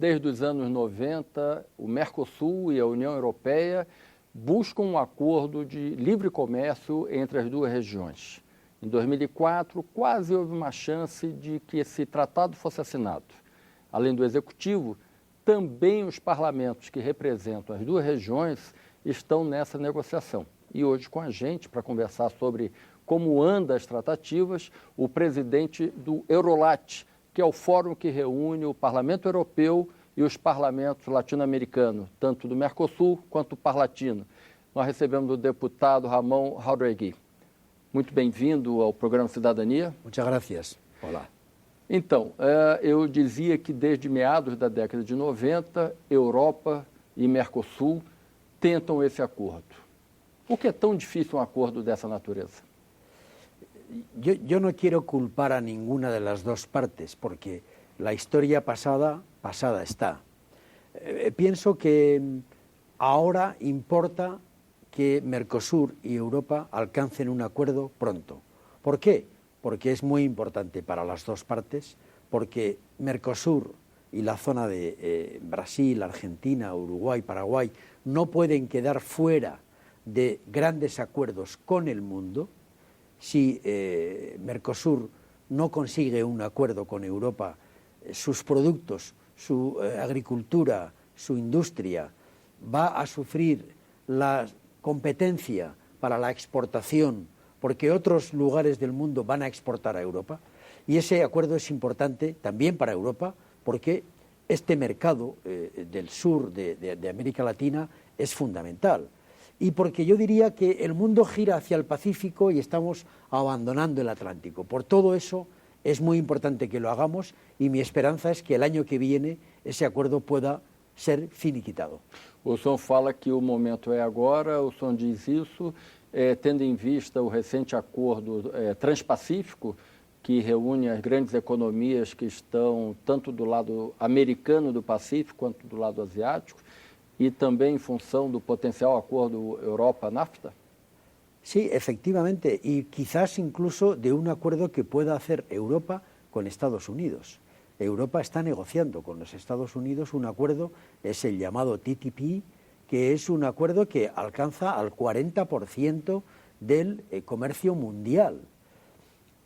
desde os anos 90, o Mercosul e a União Europeia buscam um acordo de livre comércio entre as duas regiões. Em 2004, quase houve uma chance de que esse tratado fosse assinado. Além do Executivo, também os parlamentos que representam as duas regiões estão nessa negociação. E hoje com a gente, para conversar sobre como andam as tratativas, o presidente do Eurolat, que é o fórum que reúne o Parlamento Europeu e os parlamentos latino-americanos, tanto do Mercosul quanto do Parlatino. Nós recebemos o deputado Ramón Jáuregui. Muito bem-vindo ao programa Cidadania. Muchas gracias. Olá. Então, eu dizia que desde meados da década de 90, Europa e Mercosul tentam esse acordo. Por que é tão difícil um acordo dessa natureza? Yo no quiero culpar a ninguna de las dos partes, porque la historia pasada está. Pienso que ahora importa que Mercosur y Europa alcancen un acuerdo pronto. ¿Por qué? Porque es muy importante para las dos partes, porque Mercosur y la zona de Brasil, Argentina, Uruguay, Paraguay no pueden quedar fuera de grandes acuerdos con el mundo. Si Mercosur no consigue un acuerdo con Europa, sus productos, su agricultura, su industria va a sufrir la competencia para la exportación, porque otros lugares del mundo van a exportar a Europa. Y ese acuerdo es importante también para Europa, porque este mercado del sur de América Latina es fundamental. Y porque yo diría que el mundo gira hacia el Pacífico y estamos abandonando el Atlántico. Por todo eso es muy importante que lo hagamos y mi esperanza es que el año que viene esse acordo pueda ser finiquitado. O senhor fala que o momento é agora, o senhor diz isso, tendo em vista o recente acordo transpacífico que reúne as grandes economias que estão tanto do lado americano do Pacífico quanto do lado asiático, y también en función del potencial acuerdo Europa-NAFTA? Sí, efectivamente, y quizás incluso de un acuerdo que pueda hacer Europa con Estados Unidos. Europa está negociando con los Estados Unidos un acuerdo, es el llamado TTP, que es un acuerdo que alcanza al 40% del comercio mundial.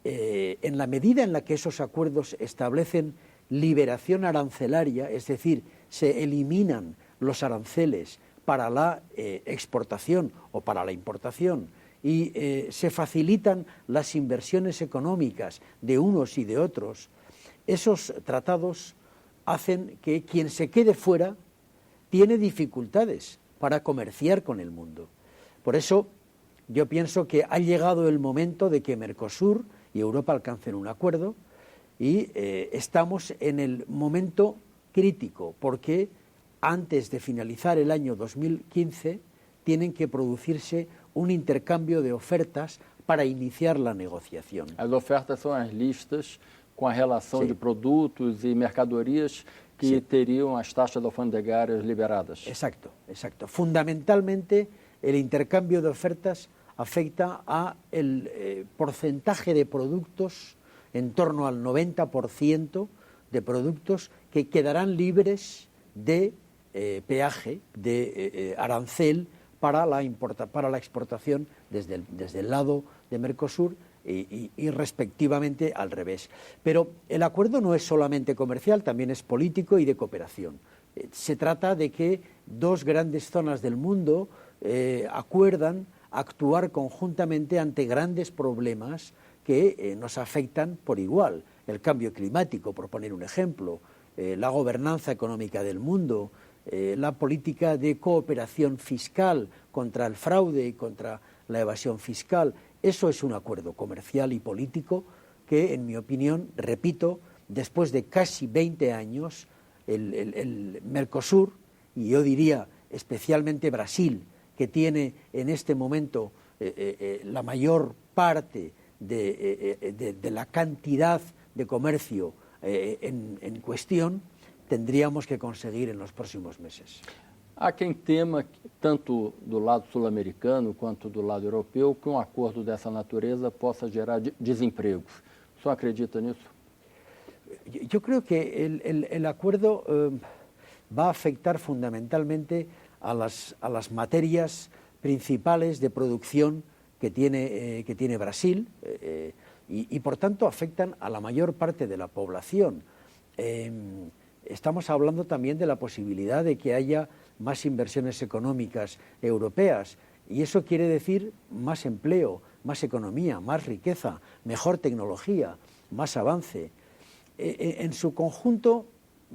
En la medida en la que esos acuerdos establecen liberación arancelaria, es decir, se eliminan los aranceles para la exportación o para la importación y se facilitan las inversiones económicas de unos y de otros, esos tratados hacen que quien se quede fuera tiene dificultades para comerciar con el mundo. Por eso yo pienso que ha llegado el momento de que Mercosur y Europa alcancen un acuerdo y estamos en el momento crítico porque antes de finalizar el año 2015, tienen que producirse un intercambio de ofertas para iniciar la negociación. As ofertas são as listas com a relação de produtos e mercadorias que teriam as taxas alfandegárias liberadas. Exacto, exacto. Fundamentalmente, el intercambio de ofertas afecta a el porcentaje de productos, en torno al 90% de productos que quedarán libres de peaje, de arancel para la exportación desde el lado de Mercosur y respectivamente al revés. Pero el acuerdo no es solamente comercial, también es político y de cooperación. Se trata de que dos grandes zonas del mundo acuerdan actuar conjuntamente ante grandes problemas que nos afectan por igual. El cambio climático, por poner un ejemplo, la gobernanza económica del mundo, la política de cooperación fiscal contra el fraude y contra la evasión fiscal. Eso es un acuerdo comercial y político que, en mi opinión, repito, después de casi 20 años, el Mercosur, y yo diría especialmente Brasil, que tiene en este momento la mayor parte de la cantidad de comercio en cuestión, tendríamos que conseguir en los próximos meses. Há quem tema, tanto do lado sul-americano quanto do lado europeu, que um acordo dessa natureza possa gerar desemprego. O senhor acredita nisso? Yo creo que el acuerdo va a afectar fundamentalmente a las materias principales de producción que tiene Brasil y por tanto afectan a la mayor parte de la población. Estamos hablando también de la posibilidad de que haya más inversiones económicas europeas y eso quiere decir más empleo, más economía, más riqueza, mejor tecnología, más avance. En su conjunto,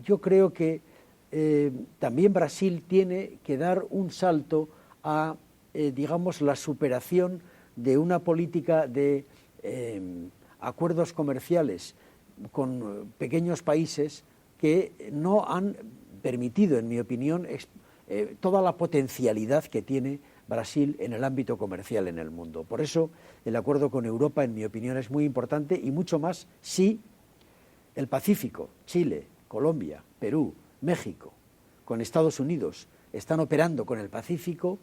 yo creo que también Brasil tiene que dar un salto a, digamos, la superación de una política de acuerdos comerciales con pequeños países que no han permitido, en mi opinión, toda la potencialidad que tiene Brasil en el ámbito comercial en el mundo. Por eso el acuerdo con Europa, en mi opinión, es muy importante y mucho más si el Pacífico, Chile, Colombia, Perú, México, con Estados Unidos, están operando con el Pacífico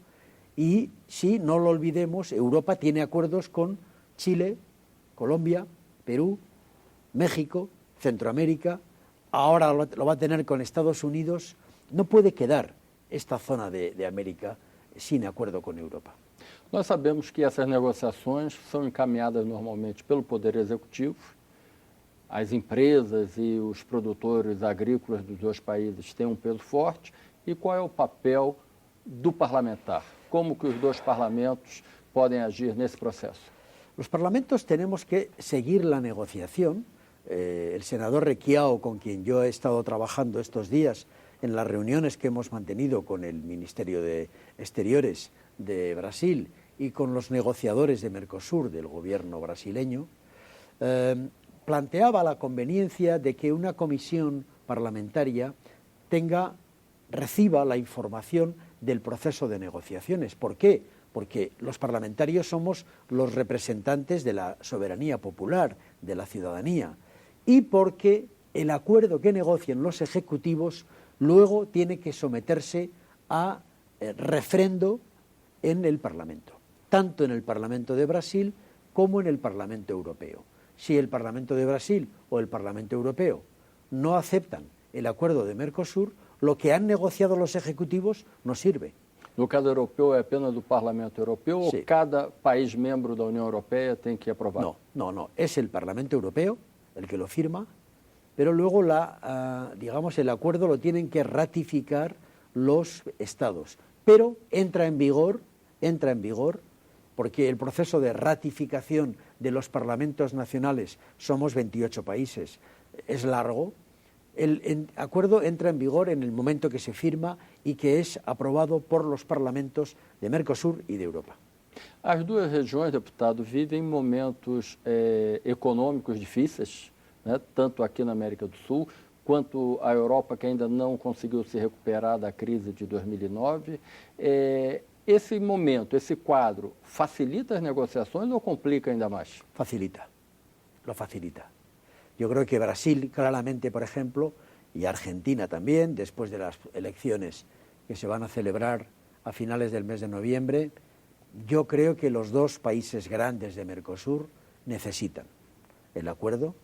y si, no lo olvidemos, Europa tiene acuerdos con Chile, Colombia, Perú, México, Centroamérica, ahora lo va a tener con Estados Unidos. No puede quedar esta zona de América sin acuerdo con Europa. Nós sabemos que essas negociações são encaminhadas normalmente pelo Poder Executivo. As empresas e os produtores agrícolas dos dois países têm um peso forte. E qual é o papel do parlamentar? Como que os dois parlamentos podem agir nesse processo? Los parlamentos tenemos que seguir la negociación. El senador Requião, con quien yo he estado trabajando estos días en las reuniones que hemos mantenido con el Ministerio de Exteriores de Brasil y con los negociadores de Mercosur del gobierno brasileño, planteaba la conveniencia de que una comisión parlamentaria reciba la información del proceso de negociaciones. ¿Por qué? Porque los parlamentarios somos los representantes de la soberanía popular, de la ciudadanía, y porque el acuerdo que negocien los ejecutivos luego tiene que someterse a refrendo en el Parlamento, tanto en el Parlamento de Brasil como en el Parlamento Europeo. Si el Parlamento de Brasil o el Parlamento Europeo no aceptan el acuerdo de Mercosur, lo que han negociado los ejecutivos no sirve. No caso europeu, é apenas do Parlamento Europeu Sí. ou cada país membro da União Europeia tem que aprovar? No. Es el Parlamento Europeo el que lo firma, pero luego digamos, el acuerdo lo tienen que ratificar los Estados. Pero entra en vigor, porque el proceso de ratificación de los parlamentos nacionales, somos 28 países, es largo. El acuerdo entra en vigor en el momento que se firma y que es aprobado por los parlamentos de Mercosur y de Europa. As duas regiões, deputado, vivem momentos econômicos difíceis, né, tanto aqui na América do Sul, quanto a Europa, que ainda não conseguiu se recuperar da crise de 2009. Esse momento, esse quadro, facilita as negociações ou complica ainda más? Lo facilita. Yo creo que Brasil, claramente, por ejemplo, y Argentina también, después de las elecciones que se van a celebrar a finales del mes de noviembre, yo creo que los dos países grandes de Mercosur necesitan el acuerdo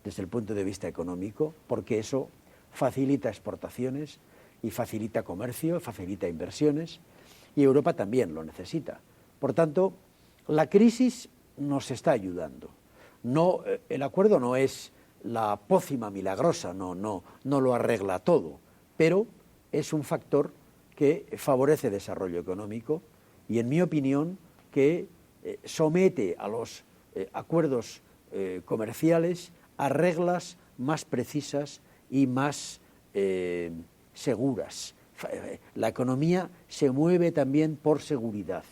desde el punto de vista económico, porque eso facilita exportaciones y facilita comercio, facilita inversiones, y Europa también lo necesita. Por tanto, la crisis nos está ayudando. No, el acuerdo no es la pócima milagrosa, no lo arregla todo, pero es un factor que favorece el desarrollo económico y, en mi opinión, que somete a los acuerdos comerciales a reglas más precisas y más seguras. La economía se mueve también por seguridad.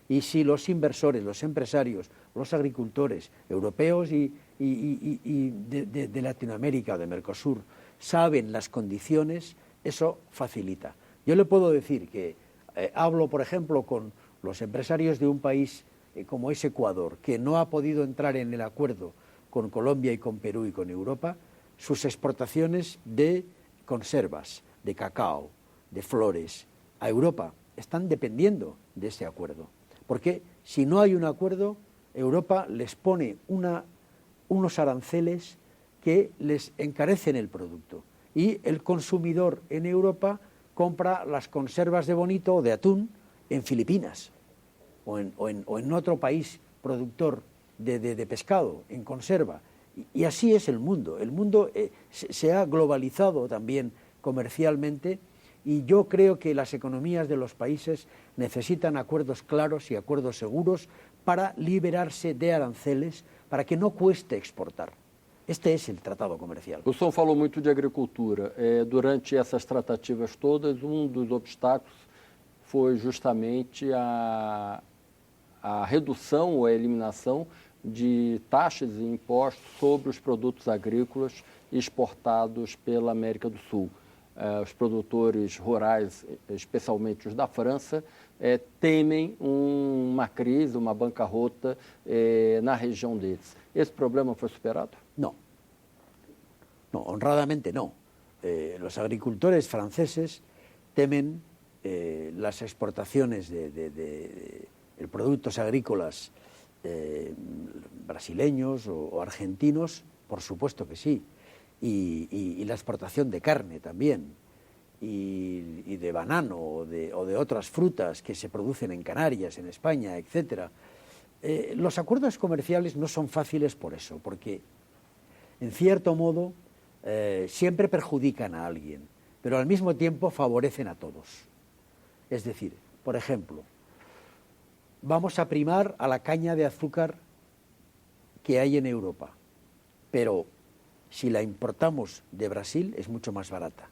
Y si los inversores, los empresarios, los agricultores europeos y de Latinoamérica, de Mercosur, saben las condiciones, eso facilita. Yo le puedo decir que hablo, por ejemplo, con los empresarios de un país como es Ecuador, que no ha podido entrar en el acuerdo con Colombia y con Perú y con Europa, sus exportaciones de conservas, de cacao, de flores, a Europa están dependiendo de ese acuerdo. Porque si no hay un acuerdo, Europa les pone unos aranceles que les encarecen el producto. y el consumidor en Europa compra las conservas de bonito o de atún en Filipinas o en otro país productor de pescado en conserva. Y así es el mundo. El mundo se ha globalizado también comercialmente, y yo creo que las economías de los países necesitan acuerdos claros y acuerdos seguros para liberarse de aranceles, para que no cueste exportar. Este es el tratado comercial. O senhor falou muito de agricultura. Durante essas tratativas todas, dos obstáculos foi justamente a redução ou a eliminação de taxas e impostos sobre os produtos agrícolas exportados pela América do Sul. Os produtores rurais, especialmente os da França, temem uma crise, uma bancarrota na região deles. Esse problema foi superado? No, honradamente no. Los agricultores franceses temen las exportaciones de productos agrícolas brasileños o argentinos, por supuesto que sí, y la exportación de carne también, y de banano o de otras frutas que se producen en Canarias, en España, etcétera. Los acuerdos comerciales no son fáciles por eso, porque en cierto modo siempre perjudican a alguien, pero al mismo tiempo favorecen a todos. Es decir, por ejemplo, vamos a primar a la caña de azúcar que hay en Europa, pero si la importamos de Brasil es mucho más barata.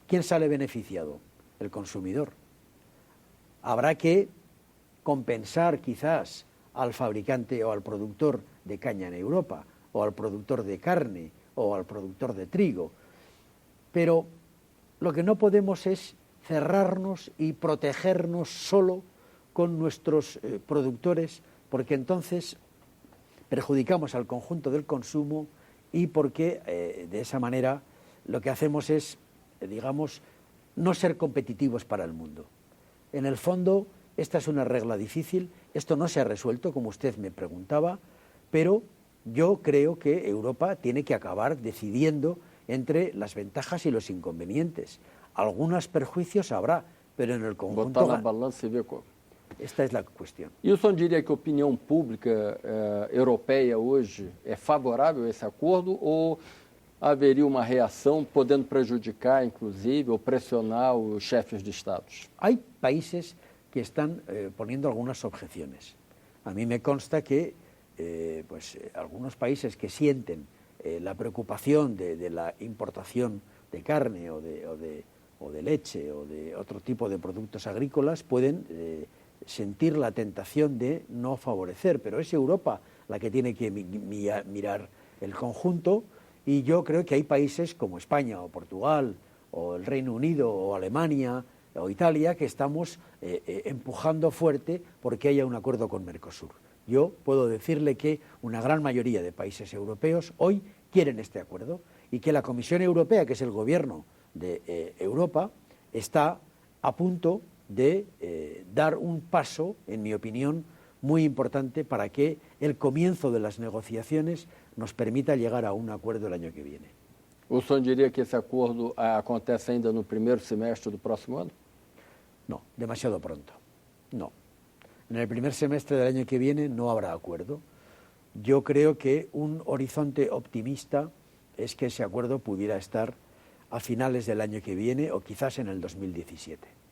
¿Quién sale beneficiado? El consumidor. Habrá que compensar quizás al fabricante o al productor de caña en Europa, o al productor de carne, o al productor de trigo. Pero lo que no podemos es cerrarnos y protegernos solo con nuestros productores, porque entonces perjudicamos al conjunto del consumo y porque de esa manera lo que hacemos es, digamos, no ser competitivos para el mundo. En el fondo, esta es una regla difícil, esto no se ha resuelto, como usted me preguntaba, pero yo creo que Europa tiene que acabar decidiendo entre las ventajas y los inconvenientes. Algunos perjuicios habrá, pero en el conjunto... Botar na balança e ver qual. Esta es la cuestión. E o senhor diria que a opinião pública europeia hoje é favorável a esse acordo, ou haveria uma reação podendo prejudicar, inclusive, ou pressionar os chefes de estados? Hay países que están poniendo algunas objeciones. A mí me consta que algunos países que sienten la preocupación de la importación de carne o de leche o de otro tipo de productos agrícolas pueden sentir la tentación de no favorecer, pero es Europa la que tiene que mirar el conjunto, y yo creo que hay países como España o Portugal o el Reino Unido o Alemania o Italia que estamos empujando fuerte porque haya un acuerdo con Mercosur. Yo puedo decirle que una gran mayoría de países europeos hoy quieren este acuerdo, y que la Comisión Europea, que es el gobierno de Europa, está a punto de dar un paso, en mi opinión, muy importante para que el comienzo de las negociaciones nos permita llegar a un acuerdo el año que viene. O senhor diria que esse acordo acontece ainda no primeiro semestre do próximo ano? No, demasiado pronto. No. En el primer semestre del año que viene no habrá acuerdo. Yo creo que un horizonte optimista es que ese acuerdo pudiera estar a finales del año que viene o quizás en el 2017.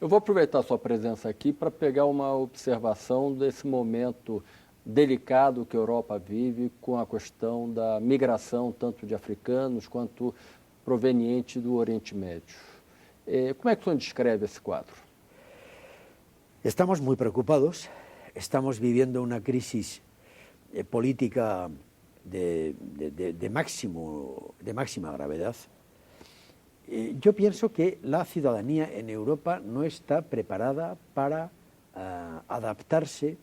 Eu vou aproveitar a sua presença aqui para pegar uma observação desse momento delicado que a Europa vive com a questão da migração, tanto de africanos quanto proveniente do Oriente Médio. Como é que o senhor descreve esse quadro? Estamos muy preocupados, estamos viviendo una crisis política de máxima gravedad. Yo pienso que la ciudadanía en Europa no está preparada para adaptarse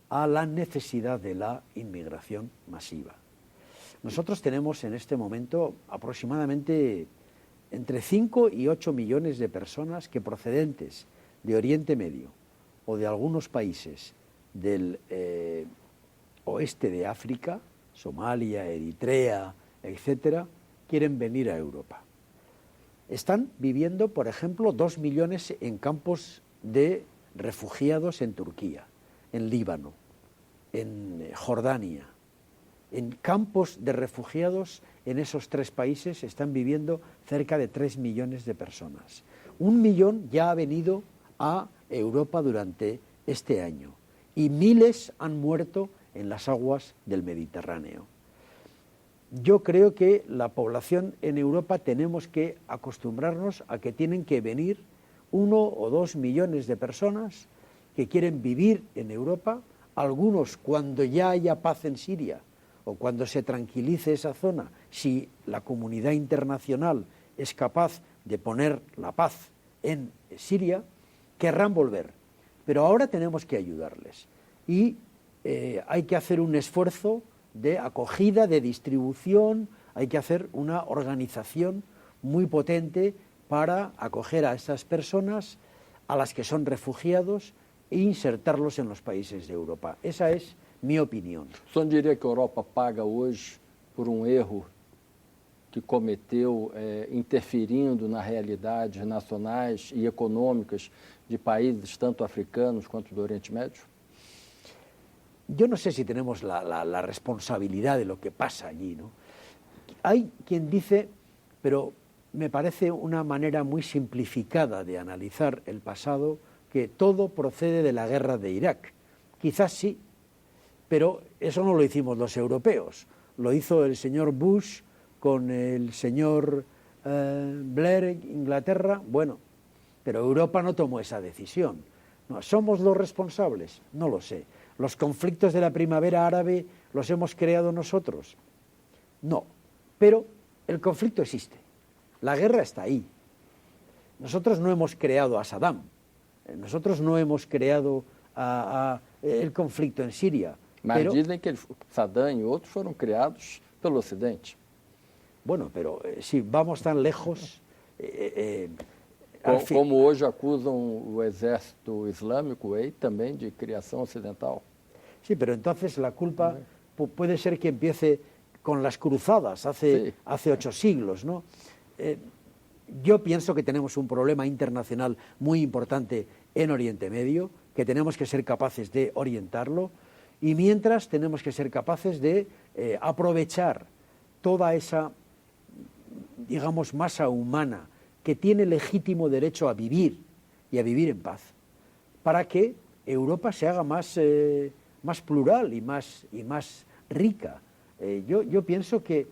a la necesidad de la inmigración masiva. Nosotros tenemos en este momento aproximadamente entre 5 y 8 millones de personas que, procedentes de Oriente Medio o de algunos países del oeste de África, Somalia, Eritrea, etcétera, quieren venir a Europa. Están viviendo, por ejemplo, 2 millones en campos de refugiados en Turquía, en Líbano, en Jordania. En campos de refugiados en esos 3 países están viviendo cerca de 3 millones de personas. 1 millón ya ha venido a Europa durante este año y miles han muerto en las aguas del Mediterráneo. Yo creo que la población en Europa tenemos que acostumbrarnos a que tienen que venir 1 o 2 millones de personas que quieren vivir en Europa, algunos cuando ya haya paz en Siria o cuando se tranquilice esa zona, si la comunidad internacional es capaz de poner la paz en Siria, querrán volver. Pero ahora tenemos que ayudarles y hay que hacer un esfuerzo de acogida, de distribución, hay que hacer una organización muy potente para acoger a esas personas, a las que son refugiados, e insertarlos en los países de Europa. Esa es mi opinión. O senhor diria que a Europa paga hoje por erro que cometeu interferindo nas realidades nacionais e econômicas de países tanto africanos quanto do Oriente Médio? Yo no sé si tenemos la responsabilidad de lo que pasa allí, ¿no? Hay quien dice, pero me parece una manera muy simplificada de analizar el pasado, que todo procede de la guerra de Irak. Quizás sí, pero eso no lo hicimos los europeos. Lo hizo el señor Bush con el señor Blair, Inglaterra. Bueno, pero Europa no tomó esa decisión. No, ¿somos los responsables? No lo sé. ¿Los conflictos de la primavera árabe los hemos creado nosotros? No, pero el conflicto existe. La guerra está ahí. Nosotros no hemos creado a Saddam. Nosotros no hemos creado el conflicto en Siria. Mas dizem que Saddam y otros fueron creados pelo Ocidente. Bueno, pero si vamos tan lejos... Como hoje acusam o exército islâmico também de criação ocidental. Sí, pero entonces la culpa puede ser que empiece con las cruzadas hace 8 siglos, ¿no? Yo pienso que tenemos un problema internacional muy importante en Oriente Medio, que tenemos que ser capaces de orientarlo, y mientras tenemos que ser capaces de aprovechar toda esa, digamos, masa humana que tiene legítimo derecho a vivir y a vivir en paz, para que Europa se haga más plural y más rica. Yo pienso que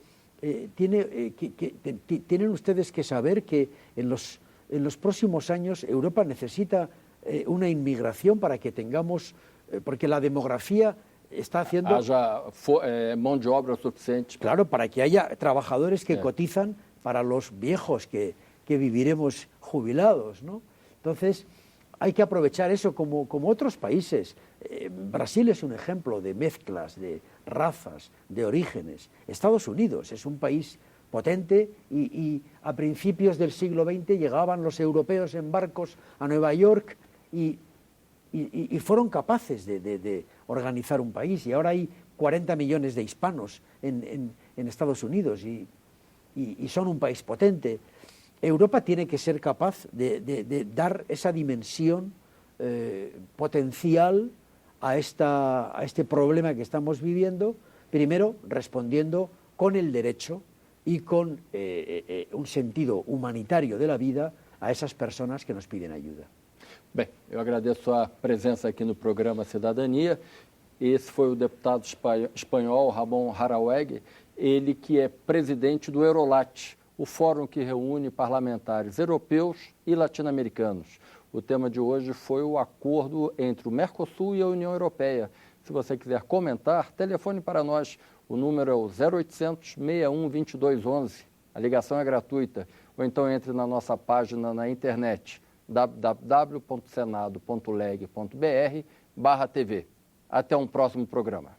tienen ustedes que saber que en los próximos años Europa necesita una inmigración para que tengamos, porque la demografía está haciendo... Haya mão de obra suficiente. Claro, para que haya trabajadores que cotizan para los viejos que viviremos jubilados, ¿no? Entonces, hay que aprovechar eso como otros países. Brasil es un ejemplo de mezclas, de razas, de orígenes. Estados Unidos es un país potente y a principios del siglo XX llegaban los europeos en barcos a Nueva York y fueron capaces de organizar un país. Y ahora hay 40 millones de hispanos en Estados Unidos y son un país potente. Europa tiene que ser capaz de dar esa dimensión potencial a este problema que estamos viviendo, primero respondiendo con el derecho y con un sentido humanitario de la vida a esas personas que nos piden ayuda. Bem, eu agradeço a presença aqui no programa Cidadania. Esse foi o deputado espanhol Ramón Hauregui, ele que é presidente do Eurolat, o fórum que reúne parlamentares europeus e latino-americanos. O tema de hoje foi o acordo entre o Mercosul e a União Europeia. Se você quiser comentar, telefone para nós. O número é o 0800 61 22 11. A ligação é gratuita. Ou então entre na nossa página na internet www.senado.leg.br/TV. Até um próximo programa.